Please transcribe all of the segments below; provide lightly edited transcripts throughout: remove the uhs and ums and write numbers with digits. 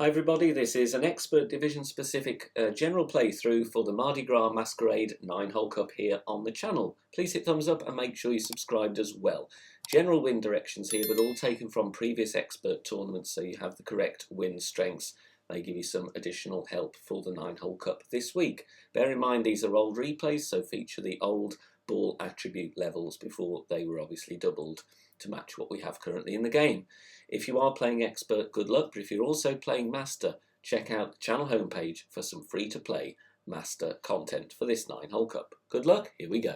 Hi everybody, this is an expert division specific general playthrough for the Mardi Gras Masquerade 9-hole cup here on the channel. Please hit thumbs up and make sure you're subscribed as well. General win directions here, but all taken from previous expert tournaments, so you have the correct win strengths. They give you some additional help for the 9-hole cup this week. Bear in mind these are old replays, so feature the old ball attribute levels before they were obviously doubled to match what we have currently in the game. If you are playing expert, good luck, but if you're also playing master, check out the channel homepage for some free-to-play master content for this 9-hole cup. Good luck, here we go.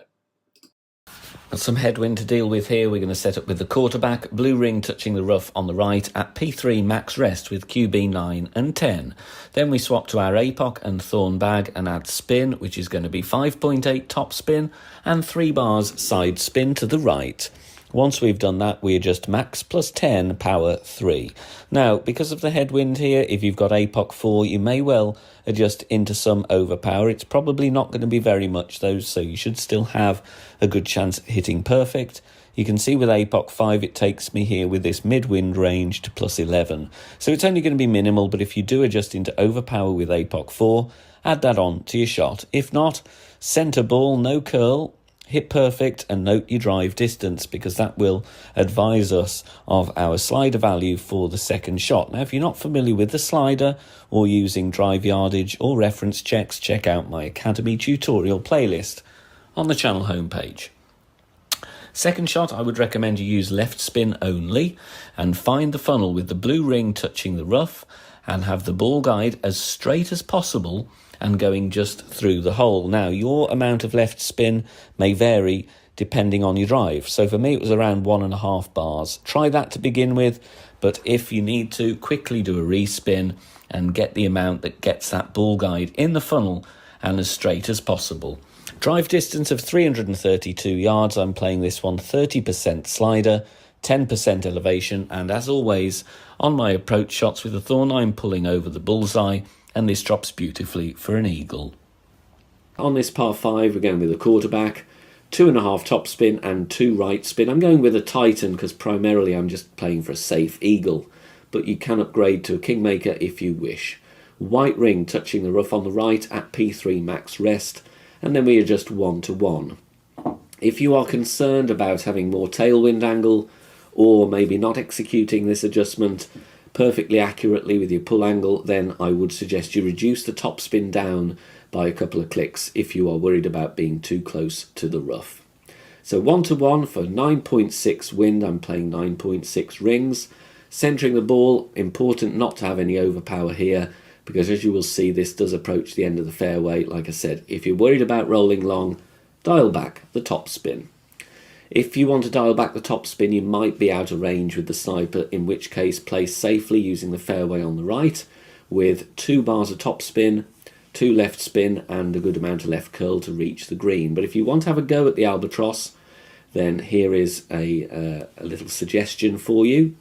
Got some headwind to deal with here. We're going to set up with the quarterback, blue ring touching the rough on the right at P3 max rest with QB 9 and 10. Then we swap to our APOC and thorn bag and add spin, which is going to be 5.8 top spin and 3 bars side spin to the right. Once we've done that, we adjust max plus 10, power 3. Now, because of the headwind here, if you've got APOC 4, you may well adjust into some overpower. It's probably not going to be very much though, so you should still have a good chance at hitting perfect. You can see with APOC 5, it takes me here with this mid-wind range to plus 11. So it's only going to be minimal, but if you do adjust into overpower with APOC 4, add that on to your shot. If not, centre ball, no curl, hit perfect and note your drive distance, because that will advise us of our slider value for the second shot. Now, if you're not familiar with the slider or using drive yardage or reference checks, check out my Academy tutorial playlist on the channel homepage. Second shot, I would recommend you use left spin only and find the funnel with the blue ring touching the rough and have the ball guide as straight as possible and going just through the hole. Now, your amount of left spin may vary depending on your drive. So for me, it was around 1.5 bars. Try that to begin with, but if you need to, quickly do a respin and get the amount that gets that ball guide in the funnel and as straight as possible. Drive distance of 332 yards. I'm playing this one 30% slider, 10% elevation, and as always, on my approach shots with the thorn, I'm pulling over the bullseye, and this drops beautifully for an eagle. On this par 5, we're going with a quarterback, 2.5 top spin and 2 right spin. I'm going with a Titan because primarily I'm just playing for a safe eagle, but you can upgrade to a Kingmaker if you wish. White ring touching the rough on the right at P3 max rest, and then we adjust 1 to 1. If you are concerned about having more tailwind angle, or maybe not executing this adjustment perfectly accurately with your pull angle, then I would suggest you reduce the top spin down by a couple of clicks if you are worried about being too close to the rough. So 1 to 1 for 9.6 wind. I'm playing 9.6 rings. Centering the ball, important not to have any overpower here, because as you will see, this does approach the end of the fairway. Like I said, if you're worried about rolling long, dial back the top spin. If you want to dial back the top spin, you might be out of range with the sniper, in which case play safely using the fairway on the right with 2 bars of top spin, 2 left spin and a good amount of left curl to reach the green. But if you want to have a go at the albatross, then here is a little suggestion for you.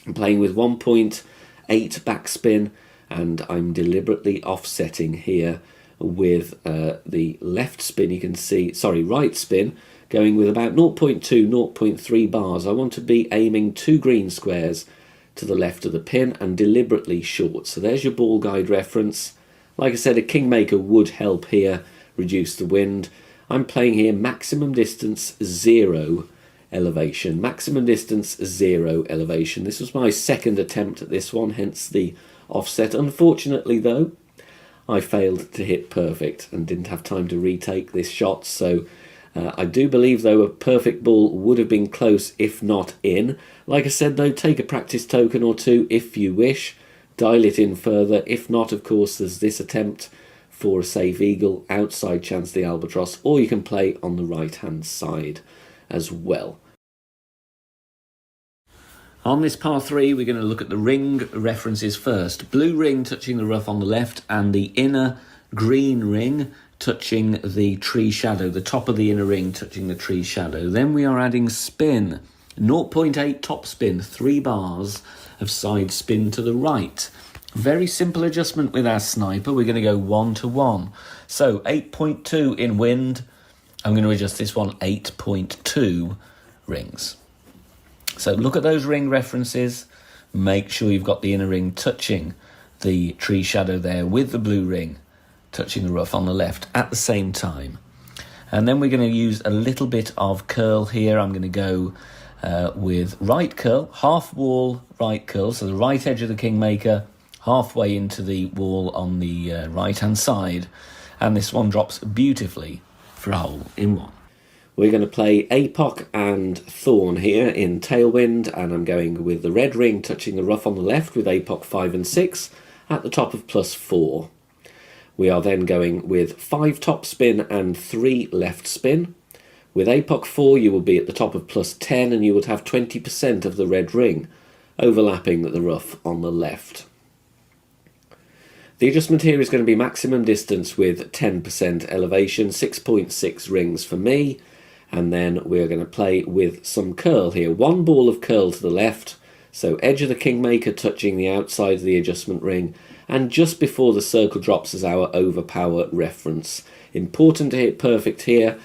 I'm playing with 1.8 backspin, and I'm deliberately offsetting here with the left spin. You can see, right spin, going with about 0.2, 0.3 bars. I want to be aiming 2 green squares to the left of the pin and deliberately short. So there's your ball guide reference. Like I said, a Kingmaker would help here, reduce the wind. I'm playing here maximum distance 0 elevation. Maximum distance 0 elevation. This was my second attempt at this one, hence the offset. Unfortunately though, I failed to hit perfect and didn't have time to retake this shot, so I do believe, though, a perfect ball would have been close, if not in. Like I said, though, take a practice token or 2 if you wish. Dial it in further. If not, of course, there's this attempt for a safe eagle, outside chance the albatross, or you can play on the right-hand side as well. On this par 3, we're going to look at the ring references first. Blue ring touching the rough on the left and the inner green ring touching the tree shadow, the top of the inner ring touching the tree shadow. Then we are adding spin, 0.8 top spin, 3 bars of side spin to the right. Very simple adjustment with our sniper. We're going to go 1 to 1. So 8.2 in wind. I'm going to adjust this one 8.2 rings. So look at those ring references. Make sure you've got the inner ring touching the tree shadow there with the blue ring touching the rough on the left at the same time. And then we're going to use a little bit of curl here. I'm going to go with right curl, half wall right curl, so the right edge of the Kingmaker, halfway into the wall on the right-hand side. And this one drops beautifully for a hole in one. We're going to play Apoc and Thorn here in Tailwind, and I'm going with the red ring touching the rough on the left with Apoc 5 and 6 at the top of +4. We are then going with 5 top spin and 3 left spin. With Apoc 4 you will be at the top of +10 and you would have 20% of the red ring overlapping the rough on the left. The adjustment here is going to be maximum distance with 10% elevation, 6.6 rings for me. And then we're going to play with some curl here. 1 ball of curl to the left, so edge of the Kingmaker touching the outside of the adjustment ring, and just before the circle drops as our overpower reference. Important to hit perfect here.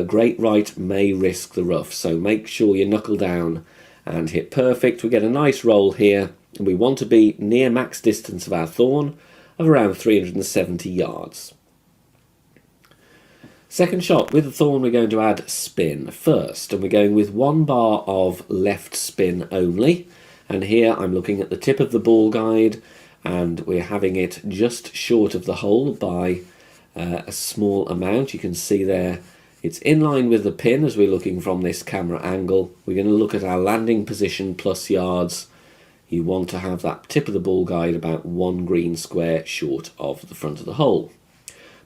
Great right may risk the rough, so make sure you knuckle down and hit perfect. We get a nice roll here, and we want to be near max distance of our thorn of around 370 yards. Second shot, with the thorn we're going to add spin first, and we're going with 1 bar of left spin only. And here I'm looking at the tip of the ball guide, and we're having it just short of the hole by a small amount. You can see there it's in line with the pin as we're looking from this camera angle. We're going to look at our landing position plus yards. You want to have that tip of the ball guide about 1 green square short of the front of the hole.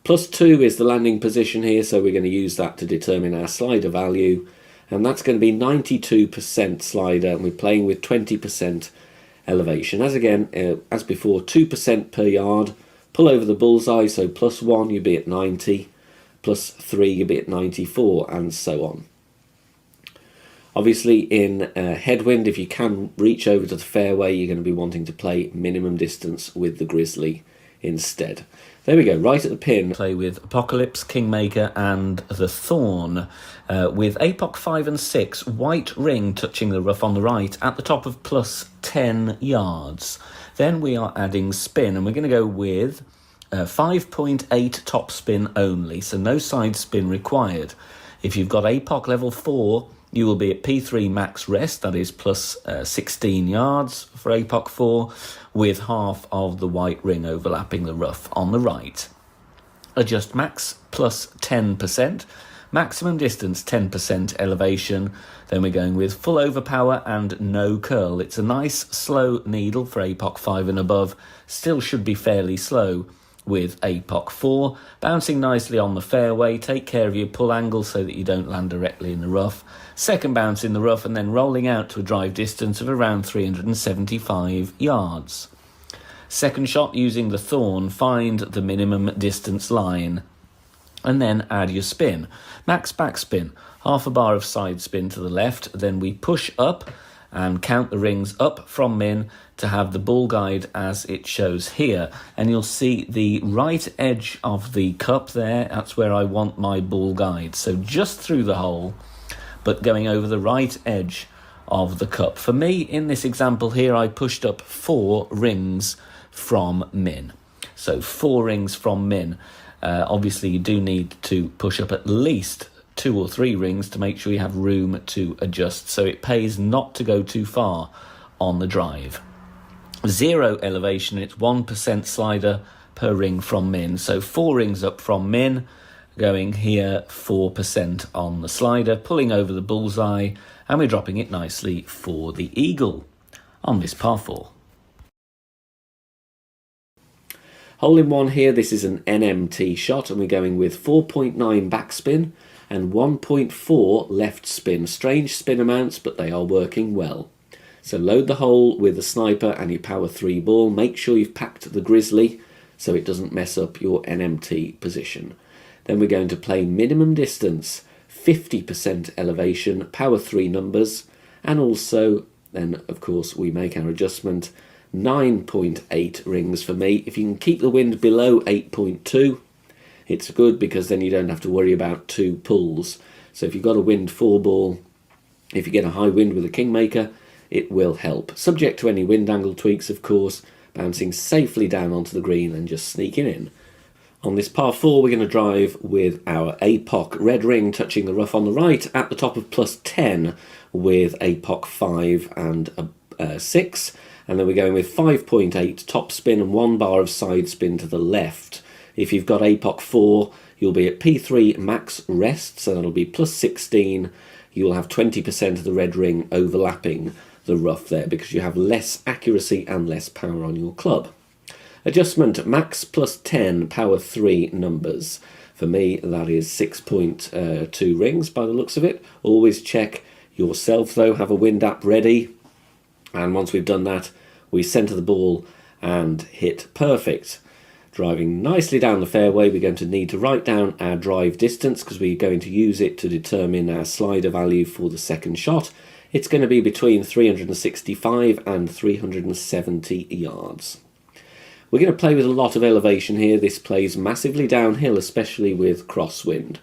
+2 is the landing position here, so we're going to use that to determine our slider value, and that's going to be 92% slider, and we're playing with 20% elevation. As before, 2% per yard. Pull over the bullseye, so +1 you'll be at 90, +3 you'll be at 94, and so on. Obviously in headwind, if you can reach over to the fairway, you're going to be wanting to play minimum distance with the Grizzly instead. There we go, right at the pin. Play with Apocalypse, Kingmaker and the Thorn with Apoc 5 and 6, white ring touching the rough on the right at the top of +10 yards. Then we are adding spin, and we're going to go with 5.8 top spin only, so no side spin required. If you've got Apoc level 4, you will be at P3 max rest, that is +16 yards for Apoc 4, with half of the white ring overlapping the rough on the right. Adjust max +10%, maximum distance 10% elevation. Then we're going with full overpower and no curl. It's a nice slow needle for Apoc 5 and above, still should be fairly slow with Apoc 4, bouncing nicely on the fairway. Take care of your pull angle so that you don't land directly in the rough. Second bounce in the rough and then rolling out to a drive distance of around 375 yards. Second shot using the Thorn, find the minimum distance line and then add your spin. Max backspin, half a bar of side spin to the left, then we push up and count the rings up from min to have the ball guide as it shows here. And you'll see the right edge of the cup there, that's where I want my ball guide. So just through the hole, but going over the right edge of the cup. For me, in this example here, I pushed up 4 rings from min. So 4 rings from min. Obviously, you do need to push up at least 2 or 3 rings to make sure you have room to adjust, so it pays not to go too far on the drive. 0 elevation, it's 1% slider per ring from min, so 4 rings up from min, going here 4% on the slider, pulling over the bullseye, and we're dropping it nicely for the eagle on this par 4. Hole in one here, this is an NMT shot, and we're going with 4.9 backspin and 1.4 left spin. Strange spin amounts, but they are working well. So load the hole with a sniper and your power 3 ball. Make sure you've packed the Grizzly so it doesn't mess up your NMT position. Then we're going to play minimum distance, 50% elevation, power 3 numbers, and also then of course we make our adjustment, 9.8 rings for me. If you can keep the wind below 8.2, it's good, because then you don't have to worry about 2 pulls. So if you've got a wind 4 ball, if you get a high wind with a Kingmaker, it will help. Subject to any wind angle tweaks, of course, bouncing safely down onto the green and just sneaking in. On this par 4, we're going to drive with our APOC red ring touching the rough on the right at the top of plus 10 with APOC 5 and a 6. And then we're going with 5.8 top spin and 1 bar of side spin to the left. If you've got APOC 4, you'll be at P3 max rest, so that'll be plus 16. You'll have 20% of the red ring overlapping the rough there because you have less accuracy and less power on your club. Adjustment, max plus 10, power 3 numbers. For me, that is 6.2 rings by the looks of it. Always check yourself though, have a wind app ready. And once we've done that, we centre the ball and hit perfect. Driving nicely down the fairway, we're going to need to write down our drive distance because we're going to use it to determine our slider value for the second shot. It's going to be between 365 and 370 yards. We're going to play with a lot of elevation here. This plays massively downhill, especially with crosswind.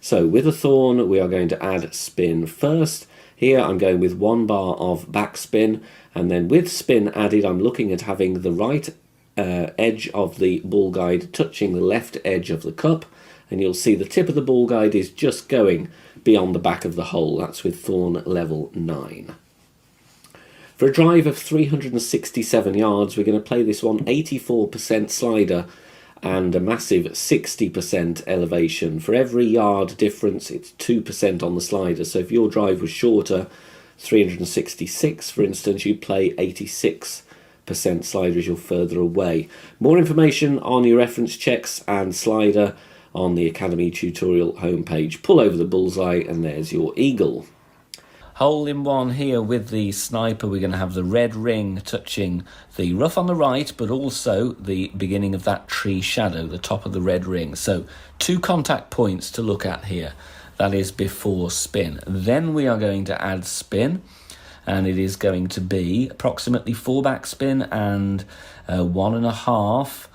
So with a thorn, we are going to add spin first. Here I'm going with 1 bar of backspin, and then with spin added, I'm looking at having the right edge of the ball guide touching the left edge of the cup, and you'll see the tip of the ball guide is just going beyond the back of the hole. That's with thorn level 9. For a drive of 367 yards, we're going to play this one 84% slider and a massive 60% elevation. For every yard difference, it's 2% on the slider. So if your drive was shorter, 366 for instance, you'd play 86% slider as you're further away. More information on your reference checks and slider on the Academy tutorial homepage. Pull over the bullseye and there's your eagle. Hole in one here with the sniper. We're going to have the red ring touching the rough on the right, but also the beginning of that tree shadow, the top of the red ring. So 2 contact points to look at here. That is before spin. Then we are going to add spin, and it is going to be approximately 4 backspin and 1.5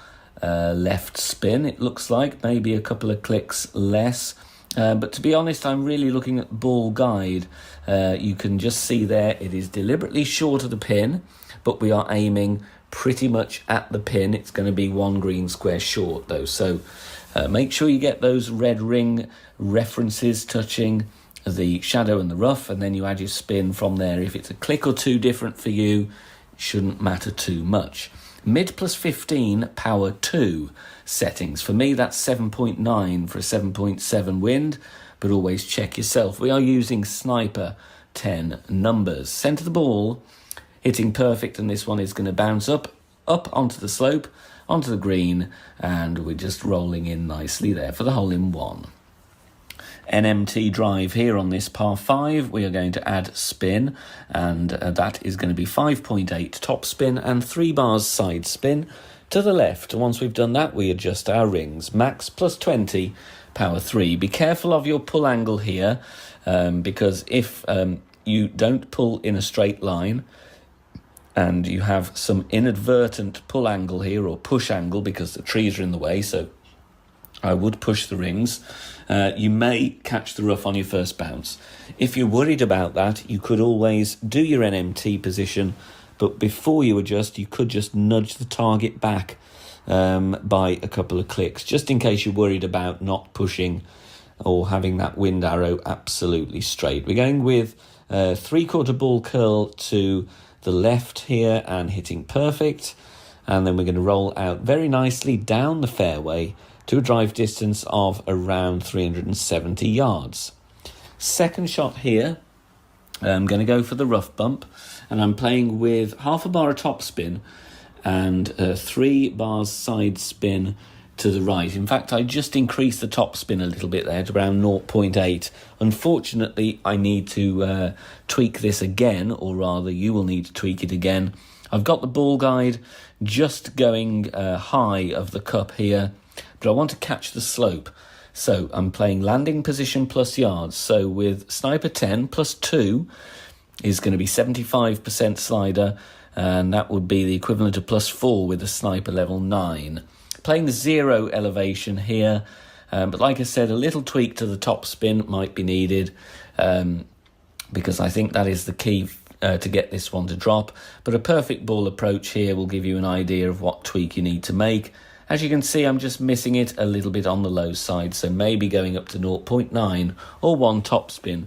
left spin. It looks like maybe a couple of clicks less. But to be honest, I'm really looking at ball guide. You can just see there it is deliberately short of the pin, but we are aiming pretty much at the pin. It's going to be 1 green square short though, so make sure you get those red ring references touching the shadow and the rough, and then you add your spin from there. If it's a click or 2 different for you, it shouldn't matter too much. Mid plus 15, power 2 settings. For me, that's 7.9 for a 7.7 wind, but always check yourself. We are using sniper 10 numbers. Centre the ball, hitting perfect, and this one is going to bounce up onto the slope, onto the green, and we're just rolling in nicely there for the hole in one. NMT drive here on this par 5. We are going to add spin, and that is going to be 5.8 top spin and 3 bars side spin to the left. Once we've done that, we adjust our rings. Max plus 20, power 3. Be careful of your pull angle here, because if you don't pull in a straight line and you have some inadvertent pull angle here, or push angle, because the trees are in the way, so I would push the rings, you may catch the rough on your first bounce. If you're worried about that, you could always do your NMT position, but before you adjust, you could just nudge the target back by a couple of clicks, just in case you're worried about not pushing or having that wind arrow absolutely straight. We're going with 3/4 ball curl to the left here and hitting perfect, and then we're going to roll out very nicely down the fairway to a drive distance of around 370 yards. Second shot here, I'm going to go for the rough bump, and I'm playing with 1/2 bar of top spin and 3 bars side spin to the right. In fact, I just increased the top spin a little bit there to around 0.8. Unfortunately, I need to tweak this again, or rather you will need to tweak it again. I've got the ball guide just going high of the cup here, but I want to catch the slope. So I'm playing landing position plus yards. So with sniper 10 plus 2 is going to be 75% slider, and that would be the equivalent of plus 4 with a sniper level 9. Playing 0 elevation here, but like I said, a little tweak to the top spin might be needed, because I think that is the key to get this one to drop, but a perfect ball approach here will give you an idea of what tweak you need to make. As you can see, I'm just missing it a little bit on the low side, so maybe going up to 0.9 or 1 topspin.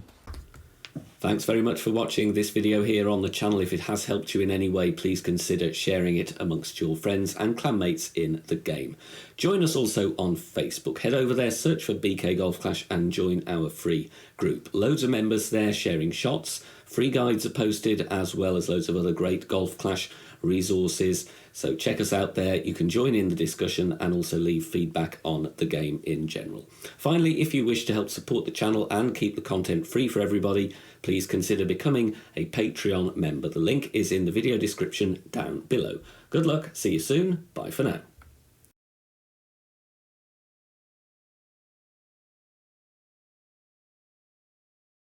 Thanks very much for watching this video here on the channel. If it has helped you in any way, please consider sharing it amongst your friends and clanmates in the game. Join us also on Facebook. Head over there, search for BK Golf Clash and join our free group. Loads of members there sharing shots. Free guides are posted, as well as loads of other great Golf Clash resources. So check us out there. You can join in the discussion and also leave feedback on the game in general. Finally, if you wish to help support the channel and keep the content free for everybody, please consider becoming a Patreon member. The link is in the video description down below. Good luck, see you soon, bye for now.